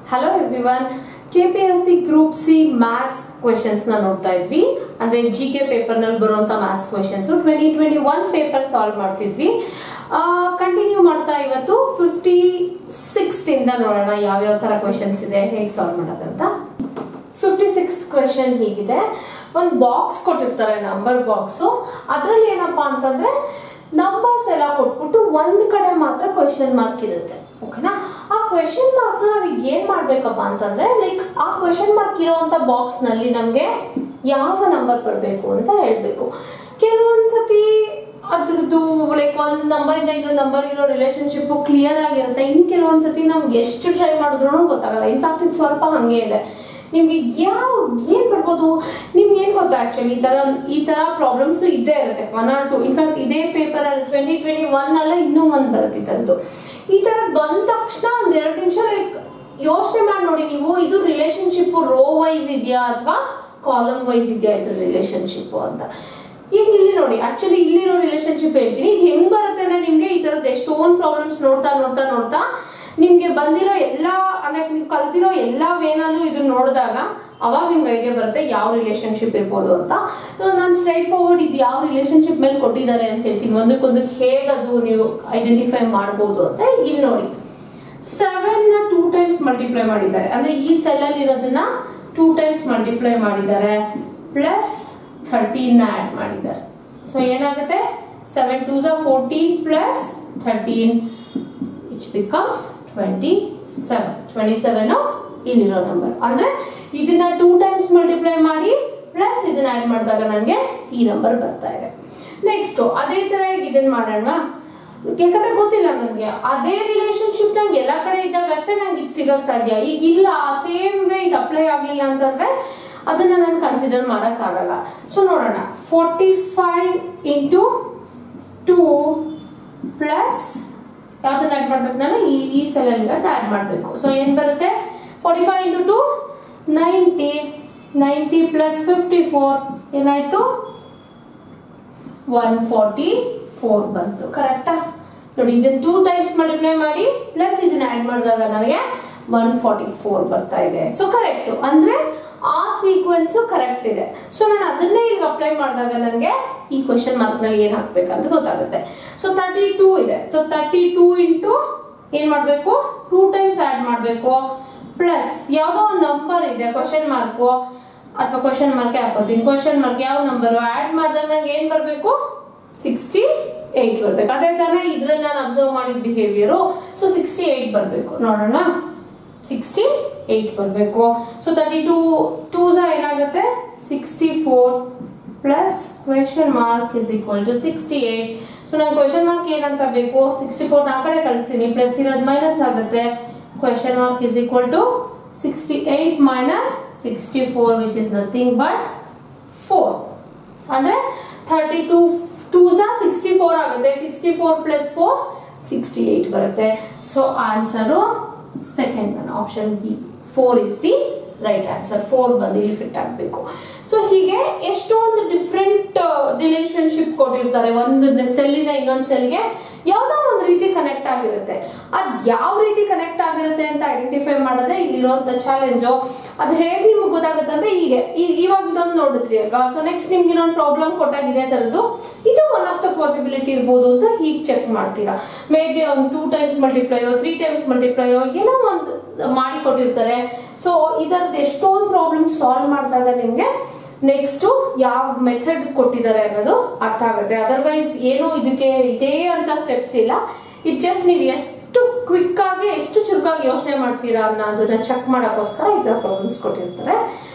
Hello everyone. KPSC Group C Maths questions na ನೋಡ್ತಾ ಇದ್ವಿ. ಅಂದ್ರೆ GK ಪೇಪರ್ ನಲ್ಲಿ ಬರುವಂತ maths questions 2021 ಪೇಪರ್ ಸಾಲ್ವ್ ಮಾಡ್ತಿದ್ವಿ. ಕಂಟಿನ್ಯೂ ಮಾಡ್ತಾ ಇವತ್ತು 56th ಇಂದ ನೋಡೋಣ ಯಾವ ಯಾವ ತರ questions ಇದೆ ಹೇಗೆ ಸಾಲ್ವ್ ಮಾಡೋದಂತ. 56th question ಹೀಗಿದೆ. ಒಂದು ಬಾಕ್ಸ್ ಕೊಟ್ಟಿರ್ತಾರೆ ನಂಬರ್ ಬಾಕ್ಸ್. ಅದರಲ್ಲಿ ಏನಪ್ಪಾ ಅಂತಂದ್ರೆ ನಂಬರ್ಸ್ ಎಲ್ಲ ಕೊಟ್ಬಿಟ್ಟು ಒಂದ್ ಕಡೆ ಮಾತ್ರ ಕ್ವೆಶ್ಚನ್ ಮಾರ್ಕ್ ಇರುತ್ತೆ. ಓಕೆನಾ? ಆ ಕ್ವೆಶ್ಚನ್ ಮಾರ್ಕ್ ನಾವ್ ಈಗ ಏನ್ ಮಾಡ್ಬೇಕಪ್ಪ ಅಂತಂದ್ರೆ ಲೈಕ್ ಆ ಕ್ವೆಶ್ಚನ್ ಮಾರ್ಕ್ ಇರೋಂತ ಬಾಕ್ಸ್ ನಲ್ಲಿ ನಮ್ಗೆ ಯಾವ ನಂಬರ್ ಬರಬೇಕು ಅಂತ ಹೇಳ್ಬೇಕು. ಕೆಲವೊಂದ್ಸತಿ ಅದ್ರದ್ದು ಲೈಕ್ ಒಂದ್ ನಂಬರ್ ಇಂದ ಇನ್ನೊಂದು ನಂಬರ್ ಇರೋ ರಿಲೇಶನ್ಶಿಪ್ ಕ್ಲಿಯರ್ ಆಗಿರುತ್ತೆ. ಇನ್ ಕೆಲವೊಂದ್ಸತಿ ನಮ್ಗೆ ಎಷ್ಟು ಟ್ರೈ ಮಾಡಿದ್ರು ಗೊತ್ತಾಗಲ್ಲ. ಇನ್ಫ್ಯಾಕ್ಟ್ ಇದು ಸ್ವಲ್ಪ ಹಂಗೆ ಇದೆ. ನಿಮ್ಗೆ ಏನ್ ಬರ್ಬೋದು ನಿಮ್ಗೆ ಏನ್ ಗೊತ್ತಾ ಆಕ್ಚುಲಿ ಈ ತರ ಪ್ರಾಬ್ಲಮ್ಸ್ ಇದ್ದೇ ಇರುತ್ತೆ 1 or 2. ಇನ್ಫ್ಯಾಕ್ಟ್ ಇದೇ ಪೇಪರ್ ಅಲ್ಲಿ 2021 ಅಲ್ಲ ಇನ್ನೂ ಒಂದ್ ಬರುತ್ತಿದ್ದು. ಈ ತರ ಬಂದ ತಕ್ಷಣ ಒಂದ್ 2 ನಿಮಿಷ ಲೈಕ್ ಯೋಚನೆ ಮಾಡಿ ನೋಡಿ ನೀವು ಇದು ರಿಲೇಶನ್ಶಿಪ್ ರೋ ವೈಸ್ ಇದೆಯಾ ಅಥವಾ ಕಾಲಮ್ ವೈಸ್ ಇದೆಯಾ ಇದ್ರ ರಿಲೇಶನ್ಶಿಪ್ ಅಂತ. ಈಗ ಇಲ್ಲಿ ನೋಡಿ ಆಕ್ಚುಲಿ ಇಲ್ಲಿರೋ ರಿಲೇಶನ್ಶಿಪ್ ಹೇಳ್ತೀನಿ. ಈಗ ಹೆಂಗ್ ಬರುತ್ತೆ ಅಂದ್ರೆ ನಿಮ್ಗೆ ಈ ತರದ ಎಷ್ಟೊಂದು ಪ್ರಾಬ್ಲಮ್ಸ್ ನೋಡ್ತಾ ನಿಮ್ಗೆ ಬಂದಿರೋ ಎಲ್ಲಾ ಅಂದ್ರೆ ನೀವು ಕಲ್ತಿರೋ ಎಲ್ಲಾ ವೇನಲ್ಲೂ ಇದನ್ನ ನೋಡಿದಾಗ ಅವಾಗ ನಿಮ್ಗೆ ಐಡಿಯಾ ಬರುತ್ತೆ ಯಾವ ರಿಲೇಶನ್ಶಿಪ್ ಇರ್ಬೋದು ಅಂತ. ನಾನು ಸ್ಟ್ರೈಟ್ ಫಾರ್ವರ್ಡ್ ಇದು ಯಾವ ರಿಲೇಶನ್ಶಿಪ್ ಮೇಲೆ ಕೊಟ್ಟಿದ್ದಾರೆ ಅಂತ ಹೇಳ್ತೀನಿ. ಒಂದಕ್ಕೊಂದಕ್ಕೆ ಹೇಗದು ನೀವು ಐಡೆಂಟಿಫೈ ಮಾಡಬಹುದು ಅಂತ. ಇಲ್ಲಿ ನೋಡಿ 7 ನ 2 ಟೈಮ್ಸ್ ಮಲ್ಟಿಪ್ಲೈ ಮಾಡಿದ್ದಾರೆ. ಅಂದ್ರೆ ಈ ಸೆಲ್ ಅಲ್ಲಿ ಇರೋದನ್ನ 2 ಟೈಮ್ಸ್ ಮಲ್ಟಿಪ್ಲೈ ಮಾಡಿದ್ದಾರೆ ಪ್ಲಸ್ 13 ನ ಆಡ್ ಮಾಡಿದ್ದಾರೆ. ಸೊ ಏನಾಗುತ್ತೆ 7 2s are 14 plus 13 which becomes 27 ಇಲ್ಲಿರೋ ನಂಬರ್. ಅಂದ್ರೆ ಇದನ್ನ 2 ಟೈಮ್ಸ್ ಮಲ್ಟಿಪ್ಲೈ ಮಾಡಿ ಪ್ಲಸ್ ಇದನ್ನ ಆಡ್ ಮಾಡಿದಾಗ ನನಗೆ ಈ ನಂಬರ್ ಬರ್ತಾ ಇದೆ. ನೆಕ್ಸ್ಟ್ ಅದೇ ತರ ಇದನ್ನ ಮಾಡೋಣ. ಯಾಕಂದ್ರೆ ಗೊತ್ತಿಲ್ಲ ನನಗೆ ಅದೇ ರಿಲೇಶನ್ಶಿಪ್ ನಂಗೆ ಎಲ್ಲಾ ಕಡೆ ಇದ್ದಾಗ ಅಷ್ಟೇ ನಂಗೆ ಇದು ಸಿಗಕ್ ಸಾಧ್ಯ. ಈಗ ಇಲ್ಲ ಸೇಮ್ ವೇ ಇದು ಅಪ್ಲೈ ಆಗ್ಲಿಲ್ಲ ಅಂತಂದ್ರೆ ಅದನ್ನ ನಾನು ಕನ್ಸಿಡರ್ ಮಾಡಕ್ ಆಗಲ್ಲ. ಸೊ ನೋಡೋಣ 45 into 2 ಪ್ಲಸ್ ಯಾವ್ದನ್ನ ಆಡ್ ಮಾಡ್ಬೇಕು ನಾನು ಈ ಸೆಲ್ ಅಲ್ಲಿ ಆಡ್ ಮಾಡ್ಬೇಕು. ಸೊ ಏನ್ ಬರುತ್ತೆ 45 into 2 90 ಪ್ಲಸ್ 54 ಏನಾಯ್ತು 144 ಬಂತು. ಕರೆಕ್ಟಾ? ನೋಡಿ ಇದನ್ನ 2 ಟೈಮ್ಸ್ ಮಲ್ಟಿಪ್ಲೈ ಮಾಡಿ ಪ್ಲಸ್ ಇದನ್ನ ಆಡ್ ಮಾಡಿದಾಗ ನನಗೆ 144 ಬರ್ತಾ ಇದೆ. ಸೊ ಕರೆಕ್ಟ್ ಅಂದ್ರೆ ಆ ಸೀಕ್ವೆನ್ಸ್ ಕರೆಕ್ಟ್ ಇದೆ. ಸೊ ನಾನು ಅದನ್ನೇ ಈಗ ಅಪ್ಲೈ ಮಾಡಿದಾಗ ನನಗೆ ಈ ಕ್ವೆಶ್ಚನ್ ಮಾರ್ಕ್ ನಲ್ಲಿ ಏನ್ ಹಾಕ್ಬೇಕಂತ ಗೊತ್ತಾಗುತ್ತೆ. ಸೊ 32 ಇದೆ. ಸೊ 32 ಇಂಟು ಏನ್ ಮಾಡ್ಬೇಕು 2 ಟೈಮ್ಸ್ ಆಡ್ ಮಾಡ್ಬೇಕು ಪ್ಲಸ್ ಯಾವ್ದೋ ಒಂದು ನಂಬರ್ ಇದೆ ಕ್ವೆಶ್ಚನ್ ಮಾರ್ಕ್ ಅಥವಾ ಕ್ವೆಶ್ಚನ್ ಮಾರ್ಕ್ ಹಾಕೋತೀನಿ. ಕ್ವೆಶ್ಚನ್ ಮಾರ್ಕ್ ಯಾವ ನಂಬರ್ ಆಡ್ ಮಾಡಿದಾಗ ನಂಗೆ ಏನ್ ಬರ್ಬೇಕು 68 ಬರ್ಬೇಕು. ಅದೇ ತರ ಇದ್ರಲ್ಲಿ ನಾನು ಅಬ್ಸರ್ವ್ ಮಾಡಿದ ಬಿಹೇವಿಯರ್. ಸೊ 68 ಬರ್ಬೇಕು. ನೋಡೋಣ 68 ಬರ್ಬೇಕು. ಸೊ 32 2s ಏನಾಗುತ್ತೆ 64 plus question mark is equal to 68. So ನಾನು ಕ್ವೆಶ್ಚನ್ ಮಾರ್ಕ್ ಏನಂತ ಬೇಕು 64 ನಾ ಕಡೆ ಕಳಿಸ್ತೀನಿ ಪ್ಲಸ್ ಇರೋದು ಮೈನಸ್ ಆಗುತ್ತೆ. Question mark is equal to 68 minus 64 which is nothing but 4. ಅಂದ್ರೆ 32 2s 64 ಆಗುತ್ತೆ. 64 plus 4 68 ಬರುತ್ತೆ. So answer second one option B 4 is the right answer. 4 ಬಂದು ಇಲ್ಲಿ ಫಿಟ್ ಆಗಬೇಕು. ಸೊ ಹೀಗೆ ಎಷ್ಟೊಂದು ಡಿಫ್ರೆಂಟ್ ರಿಲೇಶನ್ಶಿಪ್ ಕೊಟ್ಟಿರ್ತಾರೆ. ಒಂದು ಸೆಲ್ ಇಂದ ಇನ್ನೊಂದು ಸೆಲ್ಗೆ ಯಾವ್ದೋ ಒಂದು ರೀತಿ ಕನೆಕ್ಟ್ ಆಗಿರುತ್ತೆ. ಅದ್ ಯಾವ ರೀತಿ ಕನೆಕ್ಟ್ ಆಗಿರುತ್ತೆ ಅಂತ ಐಡೆಂಟಿಫೈ ಮಾಡೋದೇ ಇಲ್ಲಿರುವಂತ ಚಾಲೆಂಜು. ಅದ್ ಹೇಗೆ ನಿಮ್ಗೆ ಗೊತ್ತಾಗುತ್ತೆ ಅಂದ್ರೆ ಹೀಗೆ ಇವಾಗ ಇದೊಂದು ನೋಡಿದ್ರಿ ಅಲ್ವಾ. ಸೊ ನೆಕ್ಸ್ಟ್ ನಿಮ್ಗೆ ಇನ್ನೊಂದು ಪ್ರಾಬ್ಲಮ್ ಕೊಟ್ಟಾಗಿದೆ ತರದ್ದು ಇದು ಒನ್ ಆಫ್ ದ ಪಾಸಿಬಿಲಿಟಿ ಇರ್ಬೋದು ಅಂತ ಹೀಗೆ ಚೆಕ್ ಮಾಡ್ತೀರಾ. ಮೇ ಬಿ ಒಂದು 2 ಟೈಮ್ಸ್ ಮಲ್ಟಿಪ್ಲೈಯೋ 3 ಟೈಮ್ಸ್ ಮಲ್ಟಿಪ್ಲೈಯೋ ಏನೋ ಒಂದು ಮಾಡಿ ಕೊಟ್ಟಿರ್ತಾರೆ. ಸೊ ಇದರದ್ದು ಎಷ್ಟೊಂದು ಪ್ರಾಬ್ಲಮ್ ಸಾಲ್ವ್ ಮಾಡಿದಾಗ ನಿಮ್ಗೆ ನೆಕ್ಸ್ಟ್ ಯಾವ ಮೆಥಡ್ ಕೊಟ್ಟಿದ್ದಾರೆ ಅನ್ನೋದು ಅರ್ಥ ಆಗುತ್ತೆ. ಅದರ್ವೈಸ್ ಏನು ಇದಕ್ಕೆ ಇದೇ ಅಂತ ಸ್ಟೆಪ್ಸ್ ಇಲ್ಲ. ಇಟ್ ಜಸ್ಟ್ ನೀವು ಎಷ್ಟು ಕ್ವಿಕ್ ಆಗಿ ಎಷ್ಟು ಚುರುಕಾಗಿ ಯೋಚನೆ ಮಾಡ್ತೀರಾ ಅನ್ನೋದನ್ನ ಚೆಕ್ ಮಾಡೋಕ್ಕೋಸ್ಕರ ಈ ತರ ಪ್ರಾಬ್ಲಮ್ಸ್ ಕೊಟ್ಟಿರ್ತಾರೆ.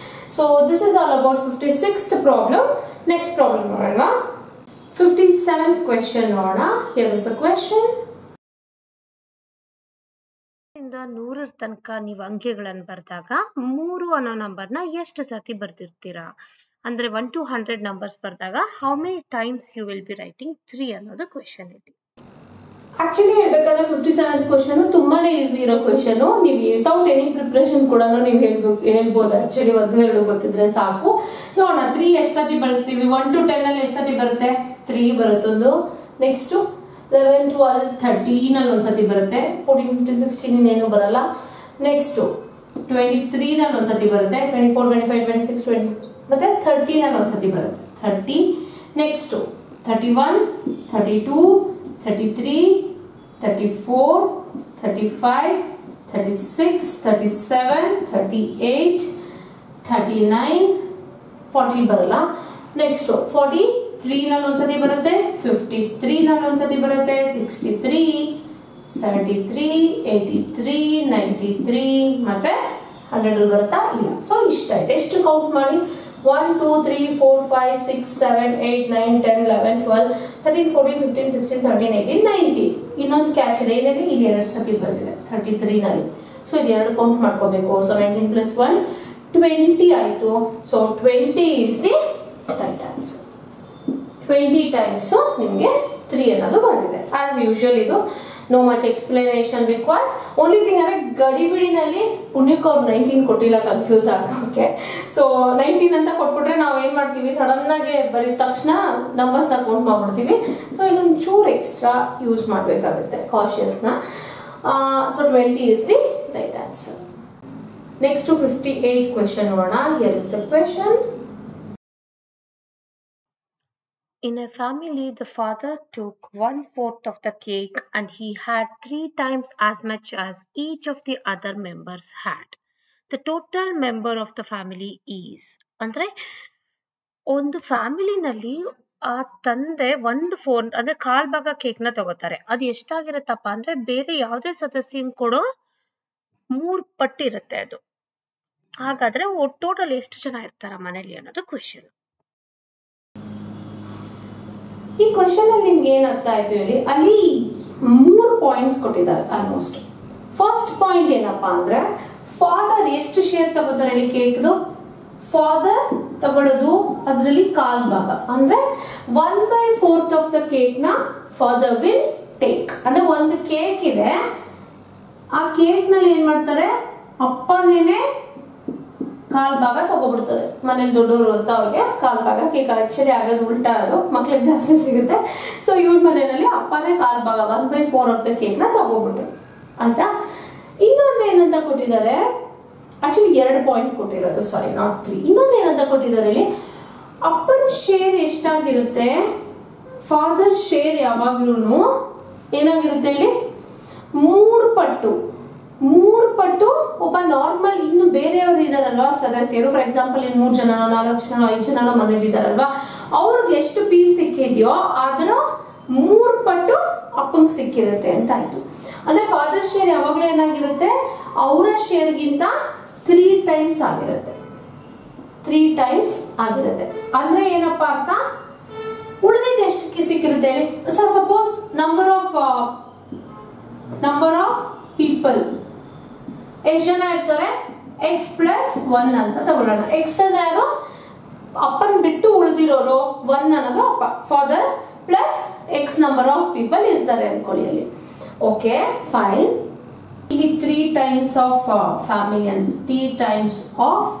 So this is all about 56th problem. Next problem ನೋಡೋಣ 57th ಕ್ವೆಶ್ಚನ್ ನೋಡೋಣ. Here is the question. 100 ತನಕ ನೀವು ಅಂಕೆಗಳನ್ನು ಬರೆದಾಗ 3 ಅನ್ನೋ ನಂಬರ್ನ ಎಷ್ಟು ಸತಿ ಬರ್ದಿರ್ತೀರಾ? ಅಂದ್ರೆ 1 to 100 ನಂಬರ್ಸ್ ಬರೆದಾಗ how many times you will be writing 3 ಅನ್ನೋದು ಕ್ವೆಶ್ಚನ್ ಇದೆ. ಆಕ್ಚುಲಿ ಹೇಳ್ಬೇಕಾದ್ರೆ 57th ಕ್ವೆಶ್ಚನ್ ತುಂಬಾನೇ ಈಸಿ ಇರೋ ಕ್ವೆಶ್ಚನ್. ನೀವು ವಿತೌಟ್ ಎನಿ ಪ್ರಿಪರೇಷನ್ ಕೂಡ ನೀವು ಹೇಳ್ಬೋದು. ಆಕ್ಚುಲಿ 1-2 ಗೊತ್ತಿದ್ರೆ ಸಾಕು. ನೋಡೋಣ 3 ಎಷ್ಟು ಸತಿ ಬಳಸ್ತೀವಿ. 1 to 10 ಅಲ್ಲಿ ಎಷ್ಟು ಸತಿ ಬರುತ್ತೆ 3 ಬರುತ್ತೊಂದು. ನೆಕ್ಸ್ಟ್ 11 12 13 ಅಲ್ಲಿ ಒಂದ್ಸತಿ ಬರುತ್ತೆ. 14 15 16 ಇನ್ನೇನು ಬರಲ್ಲ. ನೆಕ್ಸ್ಟ್ 23 ನಲ್ಲಿ ಒಂದ್ಸತಿ ಬರುತ್ತೆ, 24, 25, 26, 20 ಮತ್ತೆ 30 ನಲ್ಲಿ ಒಂದ್ಸತಿ ಬರುತ್ತೆ, 30. ನೆಕ್ಸ್ಟ್ 31, 32, 33, 34, 35, 36, 37, 38, 39, 40 ಬರಲ್ಲ. ನೆಕ್ಸ್ಟ್ 43 ನಲ್ಲಿ ಒಂದ್ಸತಿ ಬರುತ್ತೆ, 53 ನಲ್ಲಿ ಒಂದ್ಸತಿ ಬರುತ್ತೆ, 63, 73, 83, 93 ಮತ್ತೆ 100 ಬರುತ್ತಾ ಇಲ್ಲ. ಸೊ ಇಷ್ಟ ಆಯ್ತು. ಎಷ್ಟು ಕೌಂಟ್ ಮಾಡಿ? 1, 2, 3, 4, 5, 6, 7, 8, 9, 10, 11, 12, 13, 14, 15, 16, 17, 18, 19. ಇನ್ನೊಂದು ಕ್ಯಾಚ್ ಇದೆ. ಏನೇಳಿ ಇಲ್ಲಿ 2 ಸತಿ ಬಂದಿದೆ 33 ನಲ್ಲಿ. ಸೊ ಇದು 2 ಕೌಂಟ್ ಮಾಡ್ಕೋಬೇಕು. ಸೊ 19 + 1 20 ಆಯ್ತು. So 20 is the right answer. 20 times ನಿಮಗೆ 3 ಅನ್ನೋದು ಬಂದಿದೆ. ಆಸ್ ಯೂಶುವಲ್ ಇದು no much explanation required. Only thing ಅಂದ್ರೆ ಗಡಿಬಿಡಿನಲ್ಲಿ ಪುಣ್ಯಕ್ಕೆ ಅವ್ರು 19 ಕೊಟ್ಟಿಲ್ಲ, ಕನ್ಫ್ಯೂಸ್ ಆಗೋಕೆ. ಸೊ 19 ಅಂತ ಕೊಟ್ಬಿಟ್ರೆ ನಾವು ಏನ್ ಮಾಡ್ತೀವಿ, ಸಡನ್ ಆಗಿ ಬರೀ ತಕ್ಷಣ ನಂಬರ್ಸ್ ನ ಕೌಂಟ್ ಮಾಡ್ಬಿಡ್ತೀವಿ. ಸೊ ಇನ್ನೊಂದು ಚೂರು ಎಕ್ಸ್ಟ್ರಾ ಯೂಸ್ ಮಾಡ್ಬೇಕಾಗುತ್ತೆ ಕಾಶಿಯಸ್ ನ. So 20 is the right answer. Next to 58th question ನೋಡೋಣ. Here is the question. In a family, the father took 1/4 of the cake and he had 3 times as much as each of the other members had. The total member of the family is. ಅಂದ್ರೆ ಒಂದು ಫ್ಯಾಮಿಲಿನಲ್ಲಿ ಆ ತಂದೆ 1/4 ಅಂದ್ರೆ 1/4 ಭಾಗ ಕೇಕ್ನ ತಗೋತಾರೆ. ಅದು ಎಷ್ಟಾಗಿರುತ್ತಪ್ಪ ಅಂದ್ರೆ ಬೇರೆ ಯಾವುದೇ ಸದಸ್ಯನ್ ಕೊಡೋ 3 ಪಟ್ಟು ಇರುತ್ತೆ ಅದು. ಹಾಗಾದ್ರೆ ಟೋಟಲ್ ಎಷ್ಟು ಜನ ಇರ್ತಾರ ಮನೇಲಿ ಅನ್ನೋದು ಕ್ವೆಶ್ಚನ್. ಈ ಕ್ವೆಶ್ಚನ್ ಅಲ್ಲಿ ನಿಮ್ಗೆ ಏನ್ ಅರ್ಥ ಆಯ್ತು ಹೇಳಿ? ಅಲ್ಲಿ 3 ಪಾಯಿಂಟ್ಸ್ ಕೊಟ್ಟಿದ್ದಾರೆ ಆಲ್ಮೋಸ್ಟ್. ಫಸ್ಟ್ ಪಾಯಿಂಟ್ ಏನಪ್ಪಾ ಅಂದ್ರೆ ಫಾದರ್ ಎಷ್ಟು ಶೇರ್ ತಗೋತಾರೆ ಹೇಳಿ ಕೇಕ್ದು? ಫಾದರ್ ತಗೊಳ್ಳೋದು ಅದರಲ್ಲಿ 1/4 ಭಾಗ ಅಂದ್ರೆ 1/4 ಆಫ್ ದ ಕೇಕ್ ನ ಫಾದರ್ ವಿಲ್ ಟೇಕ್. ಅಂದ್ರೆ ಒಂದು ಕೇಕ್ ಇದೆ, ಆ ಕೇಕ್ ನಲ್ಲಿ ಏನ್ ಮಾಡ್ತಾರೆ, ಅಪ್ಪನೇನೆ 1/4 ಭಾಗ ತಗೋಬಿಡ್ತಾರೆ. ಮನೇಲಿ ದೊಡ್ಡವರು ಅಂತ ಅವ್ರಿಗೆ 1/4 ಭಾಗ ಕೇಕ್. ಆಕ್ಚುಲಿ ಆಗೋದು ಉಲ್ಟಾ, ಅದು ಮಕ್ಳಿಗೆ ಜಾಸ್ತಿ ಸಿಗುತ್ತೆ. ಸೊ ಇವ್ರ ಮನೆಯಲ್ಲಿ ಅಪ್ಪನೇ 1/4 ಭಾಗ 1/4 ಆಫ್ ದ ಕೇಕ್ ನ ತಗೋಬಿಟ್ರು ಅಂತ. ಇನ್ನೊಂದು ಏನಂತ ಕೊಟ್ಟಿದ್ದಾರೆ, ಆಕ್ಚುಲಿ 2 ಪಾಯಿಂಟ್ ಕೊಟ್ಟಿರೋದು, ಸಾರಿ ನಾಟ್ 3. ಇನ್ನೊಂದು ಏನಂತ ಕೊಟ್ಟಿದ್ದಾರೆ ಹೇಳಿ, ಅಪ್ಪನ ಶೇರ್ ಎಷ್ಟಾಗಿರುತ್ತೆ, ಫಾದರ್ ಶೇರ್ ಯಾವಾಗ್ಲೂ ಏನಾಗಿರುತ್ತೆ ಹೇಳಿ, 3 ಪಟ್ಟು ಒಬ್ಬ ನಾರ್ಮಲ್ ಇನ್ನು ಬೇರೆಯವರು ಇದಾರಲ್ವಾ ಸದಸ್ಯರು, ಫಾರ್ ಎಕ್ಸಾಂಪಲ್ ಇನ್ನು 3 ಜನ 4 ಜನ 5 ಜನ ಮನೇಲಿ ಇದಾರಲ್ವಾ, ಅವ್ರಿಗೆ ಎಷ್ಟು ಪೀಸ್ ಸಿಕ್ಕಿದ್ಯೋ ಅದರ 3 ಪಟ್ಟು ಅಪ್ಪಂಗೆ ಸಿಕ್ಕಿರುತ್ತೆ ಅಂತ ಆಯ್ತು. ಅಂದ್ರೆ ಫಾದರ್ ಶೇರ್ ಯಾವಾಗ್ಲೂ ಏನಾಗಿರುತ್ತೆ, ಅವರ ಶೇರ್ಗಿಂತ 3 ಟೈಮ್ಸ್ ಆಗಿರುತ್ತೆ. 3 ಟೈಮ್ಸ್ ಆಗಿರುತ್ತೆ ಅಂದ್ರೆ ಏನಪ್ಪಾ ಅರ್ಥ, ಉಳಿದಿದ್ದು ಎಷ್ಟು ಸಿಕ್ಕಿರುತ್ತೆ ಹೇಳಿ? So suppose number of people ಎಷ್ಟು ಜನ ಇರ್ತಾರೆ, x + 1 ಅಂತ ತಗೊಳ್ಳೋಣ. ಎಕ್ಸ್ ಅಂದ್ರೆ ಯಾರು, ಅಪ್ಪನ್ ಬಿಟ್ಟು ಉಳಿದಿರೋರು. 1 ಅನ್ನೋದು ಅಪ್ಪ, father plus x number of people ಇರ್ತಾರೆ ಅನ್ಕೊಳ್ಳಿ ಅಲ್ಲಿ. Okay fine. ಇಲ್ಲಿ 3 ಟೈಮ್ಸ್ ಆಫ್ ಫ್ಯಾಮಿಲಿ ಅಂತ 3 ಟೈಮ್ಸ್ ಆಫ್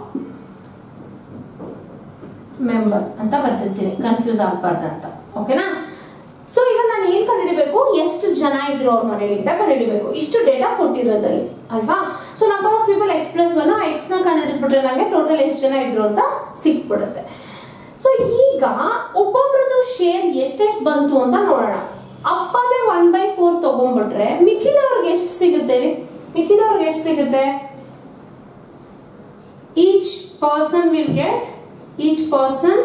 ಮೆಂಬರ್ ಅಂತ ಬರ್ತಿರ್ತೀನಿ, ಕನ್ಫ್ಯೂಸ್ ಆಗ್ಬಾರ್ದು ಅಂತ. ಓಕೆನಾ? ಸೊ ಈಗ ನಾನು ಏನ್ ಕಂಡುಹಿಡಿಬೇಕು, ಎಷ್ಟು ಜನ ಇದ್ರು ಅವ್ರ ಮನೇಲಿ ಅಂತ ಕಂಡುಹಿಡಿಬೇಕು. ಇಷ್ಟು ಡೇಟಾ ಕೊಟ್ಟಿರೋದಲ್ಲಿ ಅಲ್ವಾ. So number of people x + 1, x ನ ಕಂಡುಹಿಡಿದ್ಬಿಟ್ರೆ ನನಗೆ ಟೋಟಲ್ ಎಷ್ಟು ಜನ ಇದ್ರು ಅಂತ ಸಿಕ್ಬಿಡುತ್ತೆ. ಸೊ ಈಗ ಒಬ್ಬೊಬ್ರದ್ದು ಶೇರ್ ಎಷ್ಟೆಷ್ಟು ಬಂತು ಅಂತ ನೋಡೋಣ. ಅಪ್ಪನೇ 1/4 ತಗೊಂಡ್ಬಿಟ್ರೆ ಮಿಕ್ಕಿದವ್ರಿಗೆ ಎಷ್ಟು ಸಿಗುತ್ತೆ? Each person will get, each person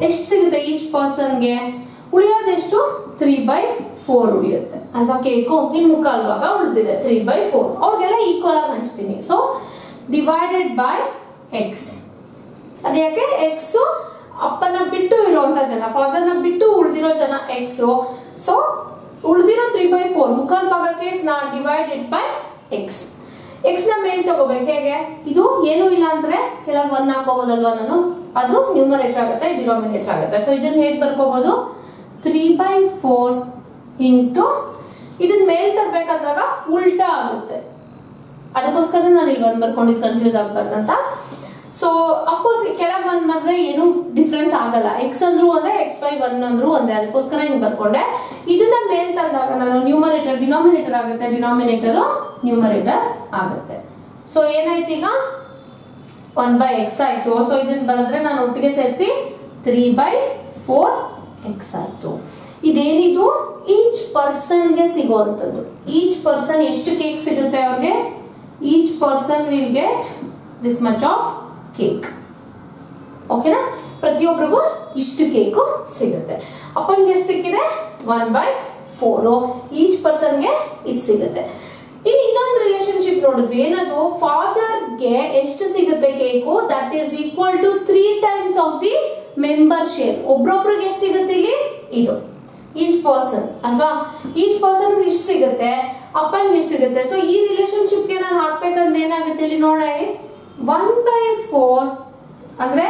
ಎಷ್ಟು ಸಿಗುತ್ತೆ? ಈಚ್ ಪರ್ಸನ್ಗೆ ಉಳಿಯೋದೆಷ್ಟು? 3/4 ಉಳಿಯುತ್ತೆ ಅಲ್ವಾ ಕೇಕು. ಇನ್ನು 1/4 ಭಾಗ ಉಳಿದಿದೆ, 3/4. ಅವ್ರಿಗೆಲ್ಲ ಈಕ್ವಲ್ ಆಗಿ ಹಂಚ್ತೀನಿ. So divided by X. ಅದ್ಯಾಕೆ ಎಕ್ಸ್ ಅಪ್ಪನ ಬಿಟ್ಟು ಇರುವಂತ ಜನ, ಫಾದರ್ ನ ಬಿಟ್ಟು ಉಳಿದಿರೋ ಜನ ಎಕ್ಸ್. ಸೊ ಉಳಿದಿರೋ 3/4 1/4 ಭಾಗಕ್ಕೆ ನಾ ಡಿವೈಡೆಡ್ ಬೈ ಎಕ್ಸ್. ಎಕ್ಸ್ ನ ಮೇಲ್ ತಗೋಬೇಕು. ಹೇಗೆ? ಇದು ಏನು ಇಲ್ಲ ಅಂದ್ರೆ ಕೆಳಗೆ 1 ಹಾಕೋಬಹುದಲ್ವಾ ನಾನು, ಅದು ನ್ಯೂಮರೇಟರ್ ಆಗುತ್ತೆ, ಡಿನಾಮಿನೇಟರ್ ಆಗುತ್ತೆ. ಸೊ ಇದನ್ನ ಹೇಗೆ ಬರ್ಕೋಬಹುದು, 3/4 ಇಂಟು ಇದನ್ನ ಮೇಲ್ ತರಬೇಕಂದಾಗ ಉಲ್ಟಾ ಆಗುತ್ತೆ. ಅದಕ್ಕೋಸ್ಕರ ನಾನು ಇಲ್ಲಿ 1 ಬರ್ಕೊಂಡಿದ್ದು ಕನ್ಫ್ಯೂಸ್ ಆಗ್ಬಾರ್ದಂತ. ಸೊ ಅಫ್ಕೋರ್ಸ್ ಕೆಳಗೆ 1 ಬಂದ್ರೆ ಏನು ಡಿಫ್ರೆನ್ಸ್ ಆಗಲ್ಲ, ಎಕ್ಸ್ ಅಂದ್ರು ಒಂದೇ x/1 ಅಂದ್ರು ಒಂದೇ, ಅದಕ್ಕೋಸ್ಕರ ಹಿಂಗ್ ಬರ್ಕೊಂಡೆ. ಇದನ್ನ ಮೇಲ್ ತಂದಾಗ ನಾನು ನ್ಯೂಮರೇಟರ್ ಡಿನಾಮಿನೇಟರ್ ಆಗುತ್ತೆ, ಡಿನಾಮಿನೇಟರ್ ನ್ಯೂಮರೇಟರ್ ಆಗುತ್ತೆ. ಸೊ ಏನಾಯ್ತು ಈಗ 1/x ಆಯ್ತು. ಸೊ ಇದನ್ನ ಬರೆದ್ರೆ ನಾನು ಒಟ್ಟಿಗೆ ಸೇರಿಸಿ 3/4x ಆಯ್ತು. ಇದೇನಿದು ಈಚ್ ಪರ್ಸನ್ ಗೆ ಸಿಗುವಂತದ್ದು. ಈಚ್ ಪರ್ಸನ್ ಎಷ್ಟು ಕೇಕ್ ಸಿಗುತ್ತೆ ಅವ್ರಿಗೆ? Each person will get this much of cake. ಓಕೆನಾ? ಪ್ರತಿಯೊಬ್ಬರಿಗೂ ಇಷ್ಟು ಕೇಕು ಸಿಗುತ್ತೆ. ಅಪ್ಪನ್ಗೆ ಎಷ್ಟು ಸಿಕ್ಕಿದೆ? 1/4. ಈಚ್ ಪರ್ಸನ್ಗೆ ಇದು ಸಿಗುತ್ತೆ. ಇನ್ನು ಇನ್ನೊಂದು ರಿಲೇಶನ್ಶಿಪ್ ನೋಡಿದ್ವಿ. ಏನದು? ಫಾದರ್ಗೆ ಎಷ್ಟು ಸಿಗುತ್ತೆ cake? That is equal to 3 times of the member share. ಒಬ್ರೊಬ್ರಿಗೆ ಎಷ್ಟು ಸಿಗುತ್ತೆ ಇಲ್ಲಿ? ಇದು ಈಚ್ ಪರ್ಸನ್ ಅಲ್ವಾ? ಈಚ್ ಪರ್ಸನ್ ಇಷ್ಟು ಸಿಗುತ್ತೆ, ಅಪ್ಪನ್ಗೆ ಇಷ್ಟು ಸಿಗುತ್ತೆ. ಸೊ ಈ ರಿಲೇಶನ್ಶಿಪ್ ಗೆ ನಾನು ಹಾಕ್ಬೇಕಂದ್ರೆ ಏನಾಗುತ್ತೆ ಇಲ್ಲಿ ನೋಡಿ. 1/4 ಅಂದ್ರೆ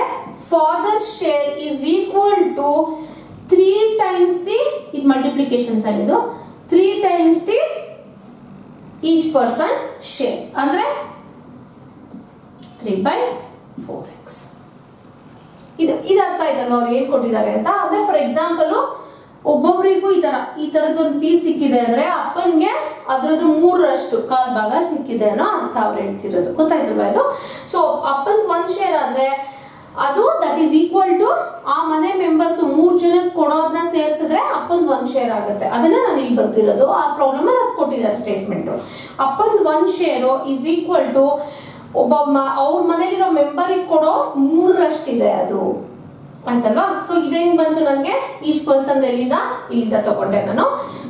father share is equal to 3 times the, ಇದು ಮಲ್ಟಿಪ್ಲಿಕೇಶನ್ ಸೈನ್, ಇದು 3 times the each person share ಅಂದ್ರೆ 3/4x. ಇದು ಅರ್ಥ ಆಯ್ತಲ್ವಾ ಅವ್ರು ಏನ್ ಕೊಟ್ಟಿದ್ದಾರೆ ಅಂತ? ಅಂದ್ರೆ ಫಾರ್ ಎಕ್ಸಾಂಪಲ್ ಒಬ್ಬೊಬ್ರಿಗೂ ಈ ತರದೊಂದು ಪೀಸ್ ಸಿಕ್ಕಿದೆ ಅಂದ್ರೆ ಅಪ್ಪನ್ಗೆ ಅದ್ರದ್ದು 3ರಷ್ಟು ಕಾಲ್ ಭಾಗ ಸಿಕ್ಕಿದೆ ಅನ್ನೋ ಅರ್ಥ ಅವ್ರು ಹೇಳ್ತಿರೋದು. ಗೊತ್ತಾಯ್ತಲ್ವಾ ಇದು? ಸೊ ಅಪ್ಪನ್ 1 ಶೇರ್ ಆದ್ರೆ ಅದು ದಟ್ ಈಸ್ ಈಕ್ವಲ್ ಟು ಆ ಮನೆ ಮೆಂಬರ್ಸ್ 3 ಜನಕ್ಕೆ ಕೊಡೋದನ್ನ ಸೇರಿಸಿದ್ರೆ ಅಪ್ಪನ್ 1 ಶೇರ್ ಆಗುತ್ತೆ. ಅದನ್ನ ನಾನು ಇಲ್ಲಿ ಬರ್ತಿರೋದು. ಆ ಪ್ರಾಬ್ಲಮ್ ಅಲ್ಲಿ ಅದು ಕೊಟ್ಟಿದ್ದಾರೆ ಸ್ಟೇಟ್ಮೆಂಟ್. ಅಪ್ಪನ್ 1 ಶೇರ್ ಈಸ್ ಈಕ್ವಲ್ ಟು ಒಬ್ಬ ಅವ್ರ ಮನೇಲಿರೋ ಮೆಂಬರಿಗೆ ಕೊಡೋ 3ರಷ್ಟಿದೆ ಅದು. ಆಯ್ತಲ್ವಾ? ಸೊ ಇದೇನ್ ಬಂತು ನನಗೆ? ಈಚ್ ಪರ್ಸನ್ ಇಲ್ಲಿಂದ ತಗೊಂಡೆ ನಾನು.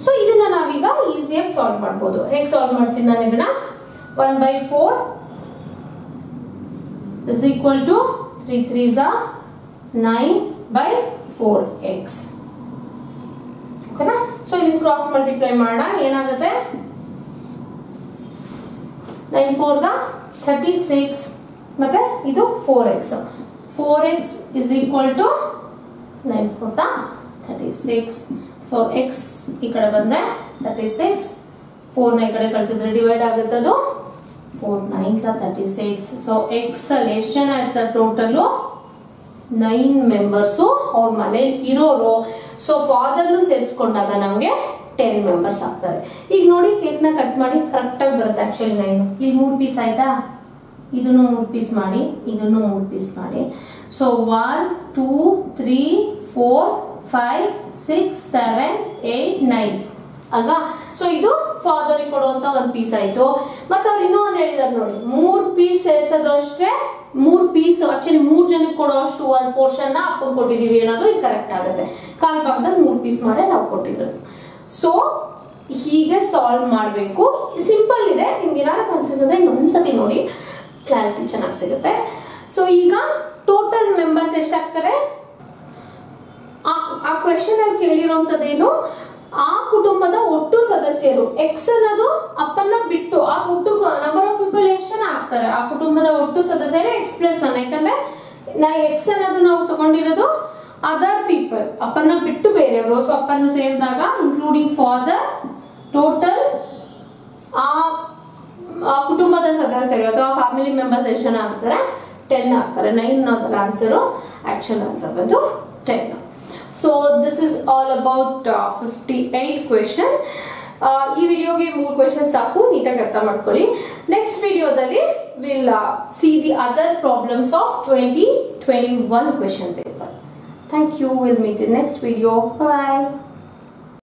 ಸೊ ಇದನ್ನ ನಾವೀಗ ಈಸಿಯಾಗಿ ಸಾಲ್ವ್ ಮಾಡ್ಬೋದು. ಹೇಗೆ ಸಾಲ್ವ್ ಮಾಡ್ತೀನಿ ನಾನು ಇದನ್ನ? 1/4 is equal to 3 3s are 9/4x. ಓಕೆನಾ? ಸೊ ಇದನ್ನ ಕ್ರಾಸ್ ಮಲ್ಟಿಪ್ಲೈ ಮಾಡೋಣ. ಏನಾಗುತ್ತೆ? 9 4s are 36 ಮತ್ತೆ ಇದು 4x. 4x is equal to 9 4s are 36. So x ಈ ಕಡೆ ಬಂದ್ರೆ 36, 4 ನ ಈ ಕಡೆ ಕಳಿಸಿದ್ರೆ ಡಿವೈಡ್ ಆಗುತ್ತೆ. ಅದು 4 9s are 36. ಸೊ x ಅಲ್ಲಿ ಎಷ್ಟು ಜನ ಇರ್ತಾರೆ? ಟೋಟಲ್ 9 ಮೆಂಬರ್ಸ್ ಅವ್ರ ಮನೇಲಿ ಇರೋರು. ಸೊ ಫಾದರ್ನು ಸೇರಿಸ್ಕೊಂಡಾಗ ನಮ್ಗೆ 10 ಮೆಂಬರ್ಸ್ ಆಗ್ತಾರೆ. ಈಗ ನೋಡಿ ಕೇಕ್ ನ ಕಟ್ ಮಾಡಿ ಕರೆಕ್ಟ್ ಆಗಿ ಬರುತ್ತೆ. ಆಕ್ಚುಲಿ 9 ಇಲ್ಲಿ 3 ಪೀಸ್ ಆಯ್ತಾ? ಇದನ್ನು 3 ಪೀಸ್ ಮಾಡಿ, ಇದನ್ನು 3 ಪೀಸ್ ಮಾಡಿ. ಸೊ 1 2 3 4 5 6 7 8 9 ಅಲ್ವಾ? ಸೊ ಇದು ಫಾದರ್ ಕೊಡುವಂತ 1 ಪೀಸ್ ಆಯ್ತು. ಮತ್ತೆ ಅವ್ರು ಇನ್ನೂ ಒಂದು ಹೇಳಿದಾರೆ ನೋಡಿ, 3 ಪೀಸ್ ಸೇರಿಸೋದು ಅಷ್ಟೇ. 3 ಪೀಸ್ ಆಕ್ಚುಲಿ 3 ಜನಕ್ಕೆ ಕೊಡೋ ಅಷ್ಟು 1 ಪೋರ್ಷನ್ ನ ಅಪ್ಪನ್ ಕೊಟ್ಟಿದೀವಿ ಅನ್ನೋದು ಇದು ಕರೆಕ್ಟ್ ಆಗುತ್ತೆ. ಕಾಲ್ ಭಾಗದಲ್ಲಿ 3 ಪೀಸ್ ಮಾಡಿ ನಾವು ಕೊಟ್ಟಿರೋದು. ಸೊ ಹೀಗೆ ಸಾಲ್ವ್ ಮಾಡಬೇಕು. ಸಿಂಪಲ್ ಇದೆ. ನಿಮ್ಗೆ ಏನಾದ್ರು ಕನ್ಫ್ಯೂಸ್ ಅಂದ್ರೆ ಇನ್ನೊಂದ್ಸತಿ ನೋಡಿ, ಕ್ಲಾರಿಟಿ ಚೆನ್ನಾಗಿ ಸಿಗುತ್ತೆ. ಸೊ ಈಗ ಟೋಟಲ್ ಮೆಂಬರ್ಸ್ ಎಷ್ಟಾಗ್ತಾರೆ? ಆ ಕ್ವೆಶ್ಚನ್ ಅಲ್ಲಿ ಕೇಳಿರೋಂಥದ್ದೇನು? ಆ ಕುಟುಂಬದ ಒಟ್ಟು ಸದಸ್ಯರು ಎಕ್ಸ್ ಅನ್ನೋದು ಅಪ್ಪನ್ನ ಬಿಟ್ಟು ಆ ಕುಟುಂಬ ನಂಬರ್ ಆಫ್ ಪೀಪಲ್ ಎಷ್ಟು ಜನ ಆಗ್ತಾರೆ? ಆ ಕುಟುಂಬದ ಒಟ್ಟು ಸದಸ್ಯರು x+1. ಯಾಕಂದ್ರೆ ಎಕ್ಸ್ ಅನ್ನೋದು ನಾವು ತಗೊಂಡಿರೋದು ಅದರ್ ಪೀಪಲ್, ಅಪ್ಪನ್ನ ಬಿಟ್ಟು ಬೇರೆಯವರು. ಸೊ ಅಪ್ಪನ್ನು ಸೇರಿದಾಗ ಇನ್ಕ್ಲೂಡಿಂಗ್ ಫಾದರ್ ಟೋಟಲ್ ಆ ಕುಟುಂಬದ ಸದಸ್ಯರು ಅಥವಾ ಫ್ಯಾಮಿಲಿ ಮೆಂಬರ್ಸ್ ಎಷ್ಟು ಜನ ಆಗ್ತಾರೆ? 10 ಆಗ್ತಾರೆ. 9 ಅನ್ನೋದರ ಆನ್ಸರ್. ಆಕ್ಚುಲ್ ಆನ್ಸರ್ ಬಂದು 10. So this is all about 58th question. ಈ ವಿಡಿಯೋಗೆ 3 questions ಸಾಕು, ನೀಟಾಗಿ ಅರ್ಥ ಮಾಡ್ಕೊಳ್ಳಿ. ನೆಕ್ಸ್ಟ್ ವಿಡಿಯೋದಲ್ಲಿ will see the other problems of 2021 question paper. Thank you. We'll meet in next video. Bye.